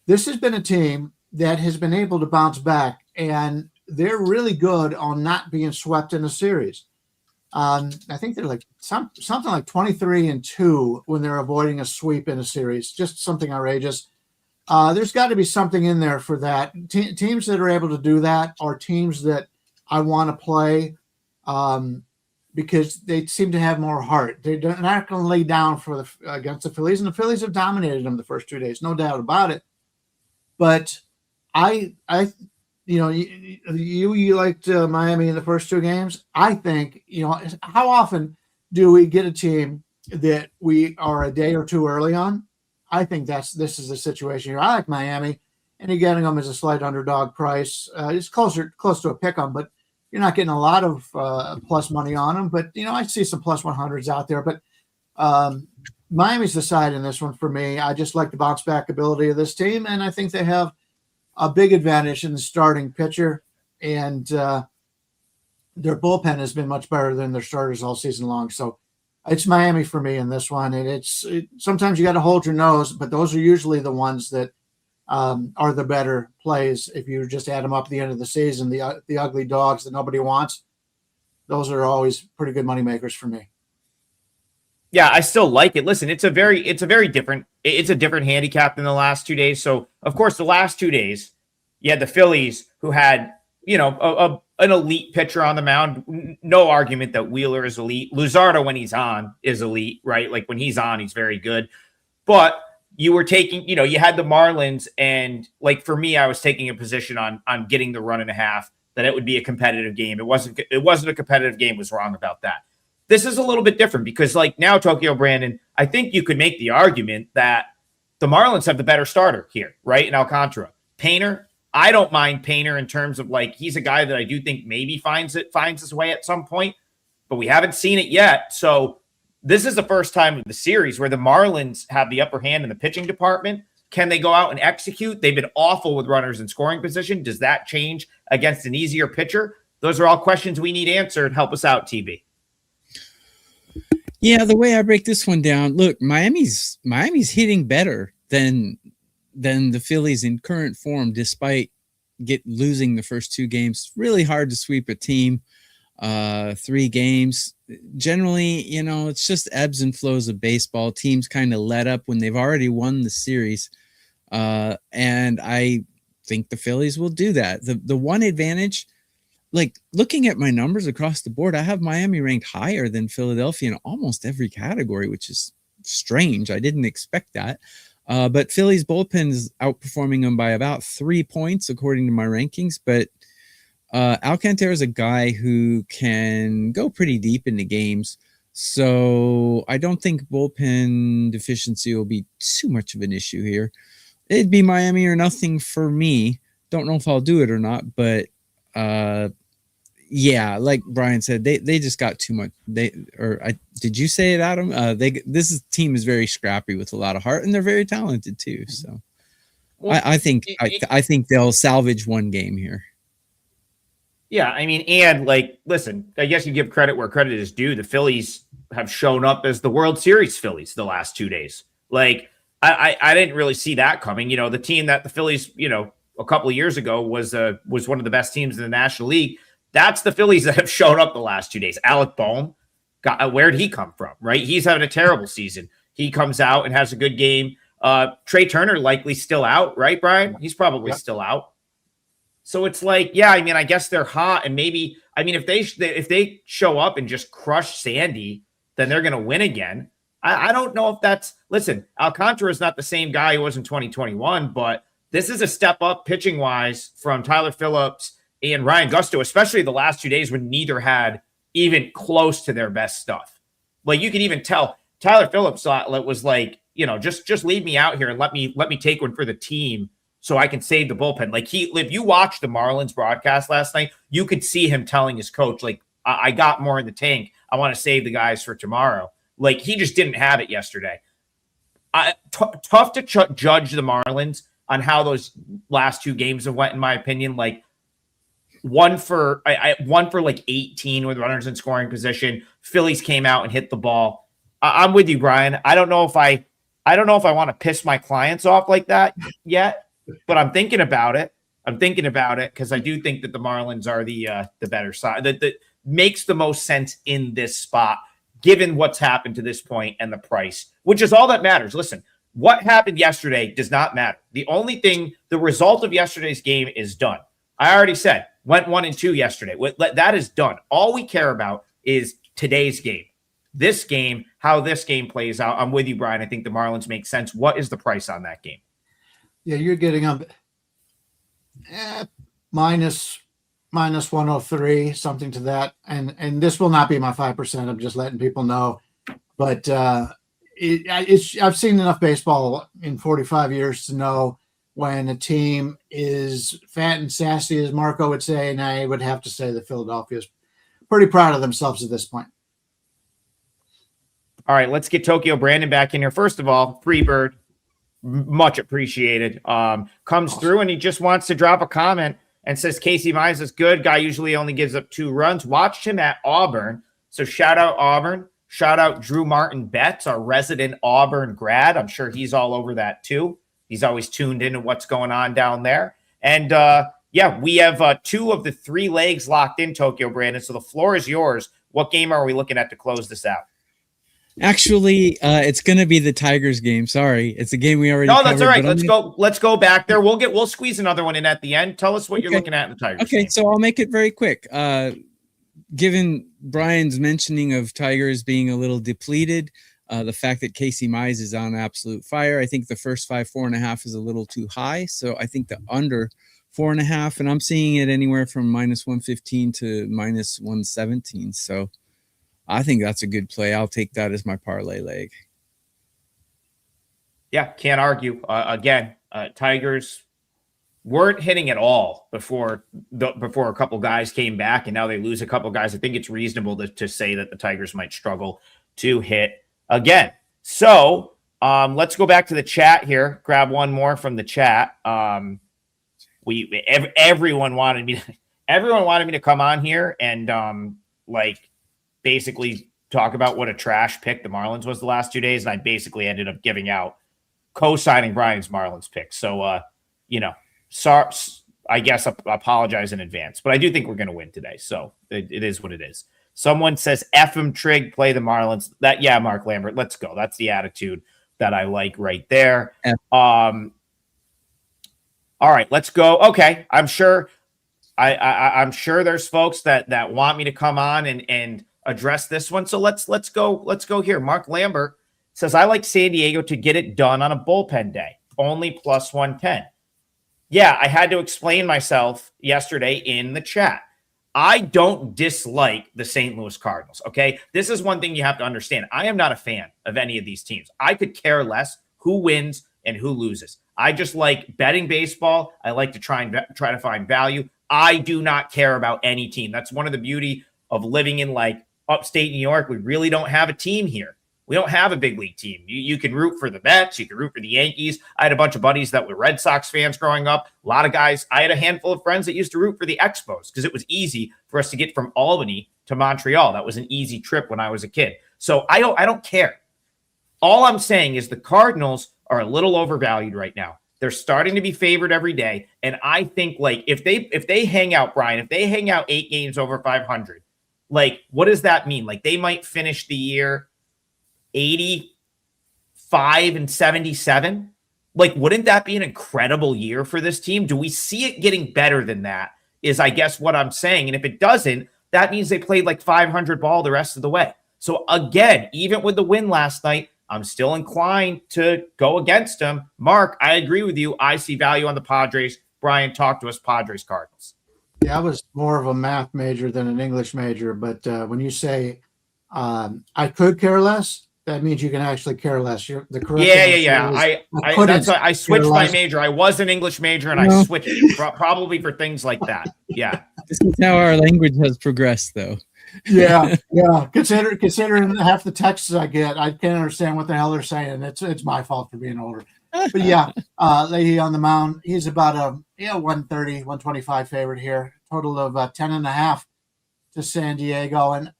this has been a team that has been able to bounce back, and they're really good on not being swept in a series. I think they're like something like 23-2 when they're avoiding a sweep in a series, just something outrageous. There's got to be something in there for that. Teams that are able to do that are teams that I want to play because they seem to have more heart. They're not going to lay down against the Phillies, and the Phillies have dominated them the first 2 days, no doubt about it. But you liked Miami in the first two games. I think, how often do we get a team that we are a day or two early on? I think this is the situation here. I like Miami, and you're getting them as a slight underdog price. It's close to a pick 'em, but you're not getting a lot of plus money on them. But I see some plus 100s out there. But Miami's the side in this one for me. I just like the bounce back ability of this team, and I think they have a big advantage in the starting pitcher, and their bullpen has been much better than their starters all season long. So it's Miami for me in this one. And sometimes you got to hold your nose, but those are usually the ones that are the better plays. If you just add them up at the end of the season, the ugly dogs that nobody wants, those are always pretty good money makers for me. Yeah, I still like it. Listen, it's a different handicap than the last 2 days. So, of course, the last 2 days, you had the Phillies, who had, an elite pitcher on the mound. No argument that Wheeler is elite. Luzardo, when he's on, is elite, right? Like when he's on, he's very good. But you were taking, you had the Marlins, and like for me, I was taking a position on getting the 1.5, that it would be a competitive game. It wasn't a competitive game. Was wrong about that. This is a little bit different because, like, now, Tokyo Brandon, I think you could make the argument that the Marlins have the better starter here, right? In Alcantara. Painter, I don't mind Painter in terms of, like, he's a guy that I do think maybe finds his way at some point, but we haven't seen it yet. So this is the first time of the series where the Marlins have the upper hand in the pitching department. Can they go out and execute? They've been awful with runners in scoring position. Does that change against an easier pitcher? Those are all questions we need answered. Help us out, TB. Yeah, the way I break this one down, look, Miami's hitting better than the Phillies in current form, despite losing the first two games. Really hard to sweep a team. 3 games. Generally, it's just ebbs and flows of baseball. Teams kind of let up when they've already won the series. And I think the Phillies will do that. The one advantage, like looking at my numbers across the board, I have Miami ranked higher than Philadelphia in almost every category, which is strange. I didn't expect that. But Philly's bullpen is outperforming them by about 3 points, according to my rankings. But Alcantara is a guy who can go pretty deep into games. So I don't think bullpen deficiency will be too much of an issue here. It'd be Miami or nothing for me. Don't know if I'll do it or not, but yeah, like Brian said, they just got too much. Did you say it, Adam? This team is very scrappy with a lot of heart, and they're very talented too. So, well, I think they'll salvage one game here. Yeah, I mean, and like, listen, I guess you give credit where credit is due. The Phillies have shown up as the World Series Phillies the last 2 days. Like, I didn't really see that coming. The team that the Phillies, a couple of years ago was one of the best teams in the National League. That's the Phillies that have shown up the last 2 days. Alec Bohm, where did he come from, right? He's having a terrible season. He comes out and has a good game. Trey Turner likely still out, right, Brian? He's probably still out. So it's like, yeah, I mean, I guess they're hot, and maybe, I mean, if they show up and just crush Sandy, then they're going to win again. I don't know if that's, listen, Alcantara is not the same guy he was in 2021, but this is a step up pitching wise from Tyler Phillips and Ryan Gusto, especially the last 2 days when neither had even close to their best stuff. Like, you can even tell Tyler Phillips was like, just leave me out here and let me take one for the team so I can save the bullpen. Like, if you watched the Marlins broadcast last night, you could see him telling his coach, like, I got more in the tank. I want to save the guys for tomorrow. Like, he just didn't have it yesterday. Tough to judge the Marlins on how those last 2 games have went, in my opinion. Like, one for like 18 with runners in scoring position. Phillies came out and hit the ball. I'm with you, Brian. I don't know if I want to piss my clients off like that yet, but I'm thinking about it. Because I do think that the Marlins are the better side. That makes the most sense in this spot, given what's happened to this point and the price, which is all that matters. Listen, what happened yesterday does not matter. The only thing, the result of yesterday's game is done. I already said, went 1-2 yesterday. That is done. All we care about is today's game. This game, how this game plays out. I'm with you, Brian. I think the Marlins make sense. What is the price on that game? Yeah, you're getting them minus 103, something to that. And this will not be my 5%. I'm just letting people know. But I've seen enough baseball in 45 years to know when a team is fat and sassy, as Marco would say, and I would have to say that Philadelphia is pretty proud of themselves at this point. All right, let's get Tokyo Brandon back in here. First of all, Freebird, much appreciated. Comes through and he just wants to drop a comment and says Casey Mize is good. Guy usually only gives up 2 runs. Watched him at Auburn. So shout out Auburn. Shout out Drew Martin Betts, our resident Auburn grad. I'm sure he's all over that too. He's always tuned into what's going on down there. And we have 2 of the 3 legs locked in, Tokyo Brandon. So the floor is yours. What game are we looking at to close this out? Actually, it's going to be the Tigers game. Sorry, it's a game we already. No, that's covered, all right. Let's go back there. We'll squeeze another one in at the end. Tell us what you're looking at in the Tigers. Okay, game. so I'll make it very quick. Given Brian's mentioning of Tigers being a little depleted, the fact that Casey Mize is on absolute fire, I think the first 4.5 is a little too high. So I think the under 4.5, and I'm seeing it anywhere from minus 115 to minus 117. So I think that's a good play. I'll take that as my parlay leg. Yeah, can't argue. Tigers weren't hitting at all before a couple guys came back, and now they lose a couple guys. I think it's reasonable to say that the Tigers might struggle to hit again. So let's go back to the chat here. Grab one more from the chat. Everyone wanted me to come on here and basically talk about what a trash pick the Marlins was the last 2 days, and I basically ended up co-signing Brian's Marlins pick. So sorry, I guess I apologize in advance, but I do think we're going to win today. So it is what it is. Someone says F him Trig, play the Marlins. Mark Lambert, let's go. That's the attitude that I like right there. All right, let's go. Okay, I'm sure I'm sure there's folks that want me to come on and address this one. So let's go here. Mark Lambert says, I like San Diego to get it done on a bullpen day, only plus 110. Yeah, I had to explain myself yesterday in the chat. I don't dislike the St. Louis Cardinals, okay? This is one thing you have to understand. I am not a fan of any of these teams. I could care less who wins and who loses. I just like betting baseball. I like to try to find value. I do not care about any team. That's one of the beauty of living in upstate New York. We really don't have a team here. We don't have a big league team. You can root for the Mets. You can root for the Yankees. I had a bunch of buddies that were Red Sox fans growing up. A lot of guys. I had a handful of friends that used to root for the Expos because it was easy for us to get from Albany to Montreal. That was an easy trip when I was a kid. So I don't care. All I'm saying is the Cardinals are a little overvalued right now. They're starting to be favored every day. And I think if they hang out, Brian, if they hang out 8 games over 500, what does that mean? They might finish the year 85 and 77. like, wouldn't that be an incredible year for this team? Do we see it getting better than that is, I guess, what I'm saying. And if it doesn't, that means they played like 500 ball the rest of the way. So again, even with the win last night, I'm still inclined to go against them. Mark, I agree with you. I see value on the Padres. Brian, talk to us, Padres Cardinals. Yeah, I was more of a math major than an English major, but when you say I could care less, that means you can actually care less. The correct Yeah. That's why I switched my major. I was an English major, and I switched probably for things like that. Yeah. This is how our language has progressed, though. Yeah. Considering half the texts I get, I can't understand what the hell they're saying. It's my fault for being older. But yeah, Leahy on the mound. He's about a 130, 125 favorite here. Total of 10.5 to San Diego, and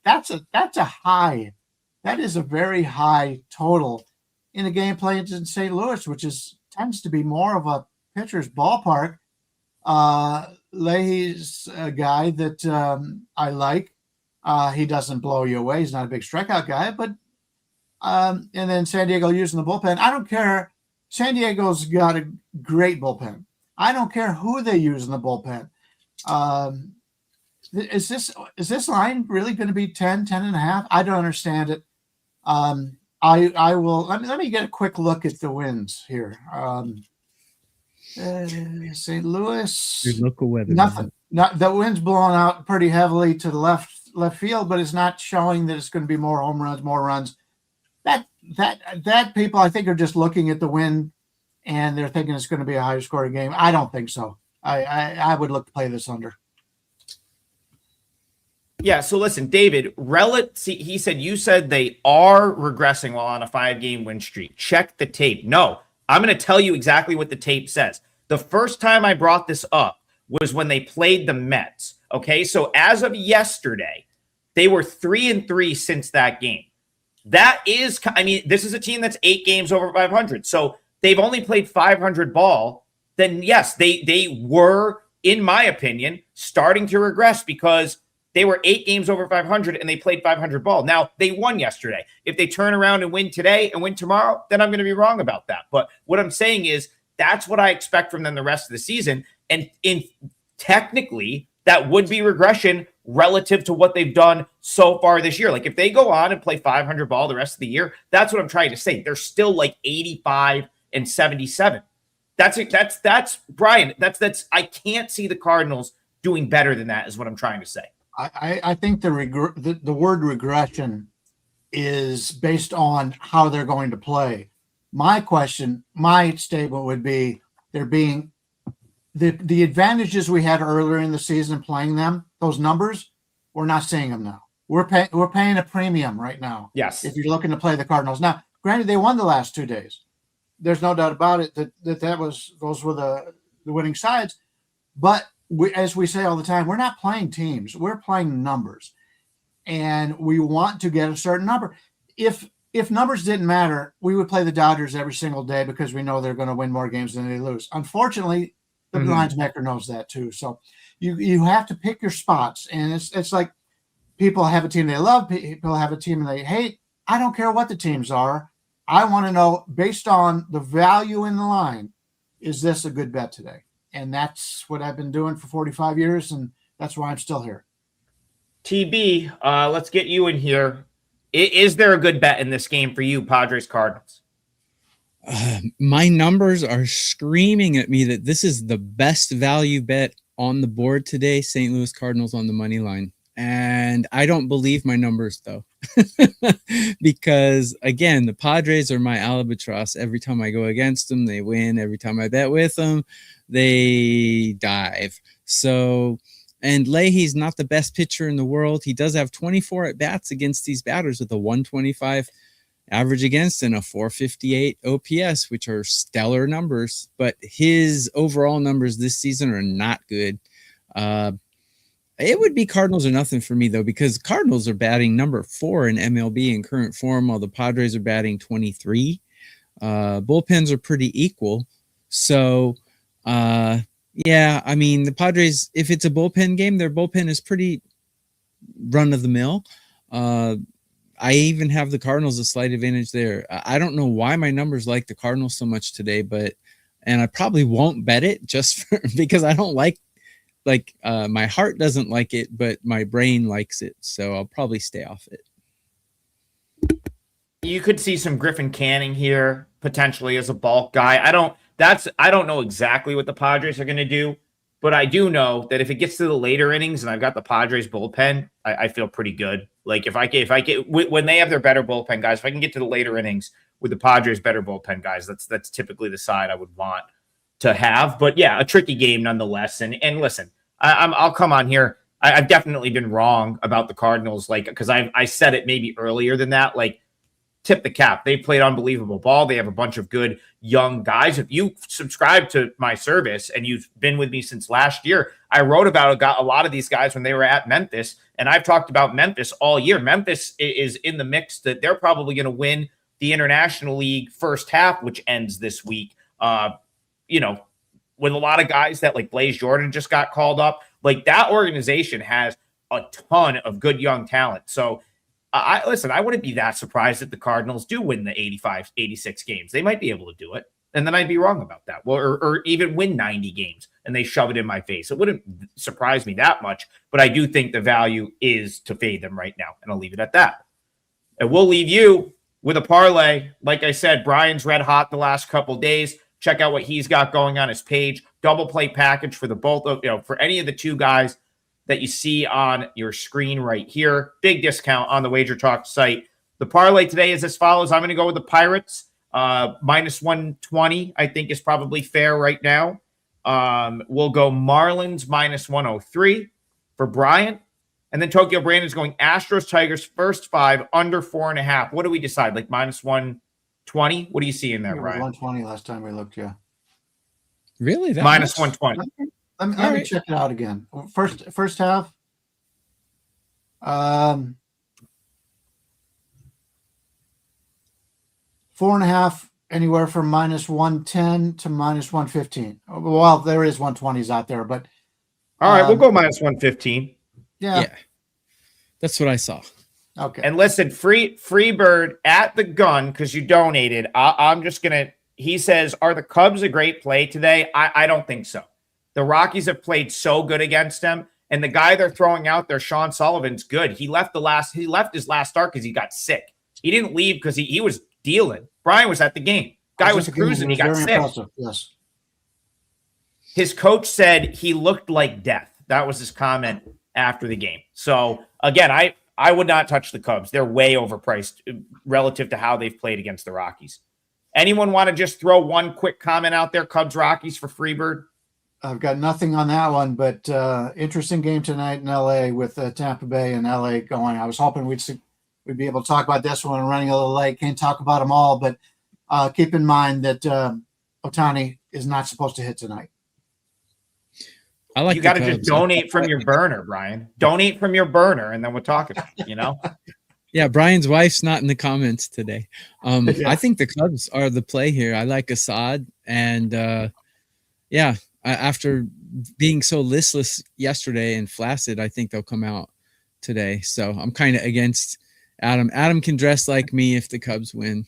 that's a high. That is a very high total in a game played in St. Louis, which tends to be more of a pitcher's ballpark. Leahy's a guy that I like. He doesn't blow you away. He's not a big strikeout guy, but and then San Diego using the bullpen. I don't care. San Diego's got a great bullpen. I don't care who they use in the bullpen. Is this line really going to be 10.5? I don't understand it. I will let me get a quick look at the wins here. St. Louis, local weather. Nothing. The wind's blowing out pretty heavily to the left field, but it's not showing that it's going to be more home runs, more runs. That people I think are just looking at the wind and they're thinking it's going to be a higher scoring game. I don't think so. I would look to play this under. Yeah, so listen, David, he said you said they are regressing while on a 5-game win streak. Check the tape. No, I'm going to tell you exactly what the tape says. The first time I brought this up was when they played the Mets. Okay, so as of yesterday, they were 3-3 since that game. That is, this is a team that's 8 games over 500. So they've only played 500 ball. Then yes, they were, in my opinion, starting to regress because they were 8 games over 500 and they played 500 ball. Now, they won yesterday. If they turn around and win today and win tomorrow, then I'm going to be wrong about that. But what I'm saying is that's what I expect from them the rest of the season. And technically, that would be regression relative to what they've done so far this year. Like if they go on and play 500 ball the rest of the year, that's what I'm trying to say. They're still like 85 and 77. That's Brian. That's I can't see the Cardinals doing better than that is what I'm trying to say. I think the word regression is based on how they're going to play. My statement would be they're being the advantages we had earlier in the season playing them, those numbers, we're not seeing them now. We're paying a premium right now. Yes. If you're looking to play the Cardinals. Now, granted, they won the last 2 days. There's no doubt about it those were the winning sides. But as we say all the time, we're not playing teams. We're playing numbers. And we want to get a certain number. If numbers didn't matter, we would play the Dodgers every single day because we know they're going to win more games than they lose. Unfortunately, the lines maker knows that too. So you have to pick your spots. And it's like people have a team they love, people have a team they hate. I don't care what the teams are. I want to know, based on the value in the line, is this a good bet today? And that's what I've been doing for 45 years, and that's why I'm still here. TB, let's get you in here. Is there a good bet in this game for you, Padres Cardinals? My numbers are screaming at me that this is the best value bet on the board today. St. Louis Cardinals on the money line. And I don't believe my numbers, though, because, again, the Padres are my albatross. Every time I go against them, they win. Every time I bet with them, they dive. So, and Leahy's not the best pitcher in the world. He does have 24 at-bats against these batters with a 125 average against and a 458 OPS, which are stellar numbers. But his overall numbers this season are not good. It would be Cardinals or nothing for me, though, because Cardinals are batting number 4 in MLB in current form, while the Padres are batting 23. Bullpens are pretty equal. So, yeah, I mean, the Padres, if it's a bullpen game, their bullpen is pretty run-of-the-mill. I even have the Cardinals a slight advantage there. I don't know why my numbers like the Cardinals so much today, and I probably won't bet it just because I don't like my heart doesn't like it, but my brain likes it. So I'll probably stay off it. You could see some Griffin Canning here potentially as a bulk guy. I don't know exactly what the Padres are going to do, but I do know that if it gets to the later innings and I've got the Padres bullpen, I feel pretty good. Like if I get when they have their better bullpen guys, if I can get to the later innings with the Padres better bullpen guys, that's typically the side I would want to have. But yeah, a tricky game nonetheless. And listen, I'll come on here. I've definitely been wrong about the Cardinals, like because I said it maybe earlier than that, like. Tip the cap. They played unbelievable ball. They have a bunch of good young guys. If you subscribe to my service and you've been with me since last year, I wrote about a lot of these guys when they were at Memphis, and I've talked about Memphis all year. Memphis is in the mix that they're probably going to win the International League first half, which ends this week. With a lot of guys that like Blaze Jordan just got called up. Like that organization has a ton of good young talent. So I wouldn't be that surprised if the Cardinals do win the 85, 86 games. They might be able to do it. And then I'd be wrong about that. Well, or even win 90 games and they shove it in my face. It wouldn't surprise me that much, but I do think the value is to fade them right now. And I'll leave it at that. And we'll leave you with a parlay. Like I said, Brian's red hot the last couple days. Check out what he's got going on his page. Double play package for the both of, for any of the two guys that you see on your screen right here. Big discount on the WagerTalk site. The parlay today is as follows. I'm going to go with the Pirates. Minus 120, I think, is probably fair right now. We'll go Marlins minus 103 for Brian. And then Tokyo Brandon's going Astros, Tigers, first 5, under 4.5. What do we decide? Like minus 120? What do you see in there, Brian? 120 last time we looked, yeah. Really? Minus 120. Let me check it out again. First half. 4.5, anywhere from minus 110 to minus 115. Well, there is 120s out there, but all right, we'll go minus 115. Yeah. That's what I saw. Okay. And listen, Freebird at the gun, because you donated. I'm just gonna. He says, "Are the Cubs a great play today?" I don't think so. The Rockies have played so good against them, and the guy they're throwing out there, Sean Sullivan's good. He left his last start because he got sick. He didn't leave because he was dealing. Brian was at the game. Guy was cruising. He got sick. Impressive. Yes. His coach said he looked like death. That was his comment after the game. So again, I would not touch the Cubs. They're way overpriced relative to how they've played against the Rockies. Anyone want to just throw one quick comment out there? Cubs Rockies for Freebird. I've got nothing on that one, but interesting game tonight in LA with Tampa Bay and LA going. I was hoping we'd be able to talk about this one. Running a little late, can't talk about them all, but keep in mind that Ohtani is not supposed to hit tonight. I like. You got to just donate from your burner, Brian. Donate from your burner, and then we'll talk about it. Yeah, Brian's wife's not in the comments today. I think the Cubs are the play here. I like Assad, and after being so listless yesterday and flaccid, I think they'll come out today. So I'm kind of against Adam. Adam can dress like me if the Cubs win.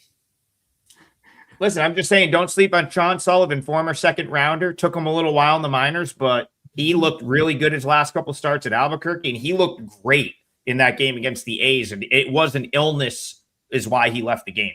Listen, I'm just saying, don't sleep on Sean Sullivan, former second rounder. Took him a little while in the minors, but he looked really good his last couple starts at Albuquerque, and he looked great in that game against the A's. And it was an illness is why he left the game.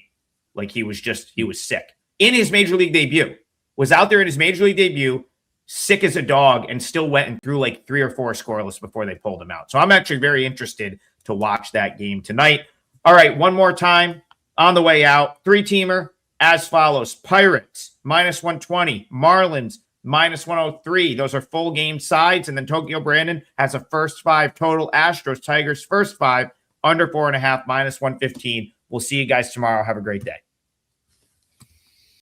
Like he was sick in his major league debut, was out there in his major league debut, sick as a dog, and still went and threw like 3 or 4 scoreless before they pulled him out. So I'm actually very interested to watch that game tonight. All right, one more time on the way out. 3-teamer as follows: Pirates minus 120, Marlins minus 103. Those are full game sides. And then Tokyo Brandon has a first 5 total. Astros, Tigers, first 5, under 4.5, minus 115. We'll see you guys tomorrow. Have a great day.